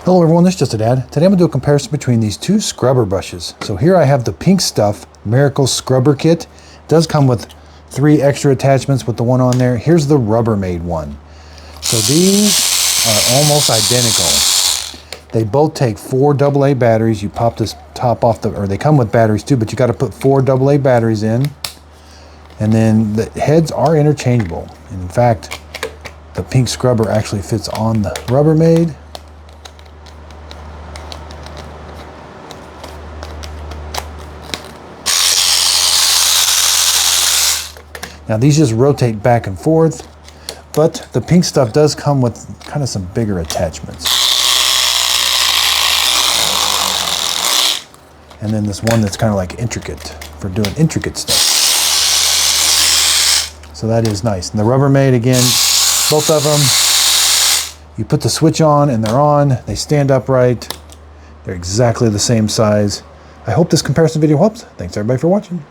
Hello everyone, this is Just a Dad. Today I'm going to do a comparison between these two scrubber brushes. So here I have the Pink Stuff Miracle Scrubber Kit. It does come with 3 extra attachments with the one on there. Here's the Rubbermaid one. So these are almost identical. They both take 4 AA batteries. You pop this top off or they come with batteries too, but you got to put 4 AA batteries in. And then the heads are interchangeable. And in fact, the pink scrubber actually fits on the Rubbermaid. Now these just rotate back and forth, but the Pink Stuff does come with kind of some bigger attachments. And then this one that's kind of like intricate for doing intricate stuff. So that is nice. And the Rubbermaid, again, both of them, you put the switch on and they're on. They stand upright. They're exactly the same size. I hope this comparison video helps. Thanks everybody for watching.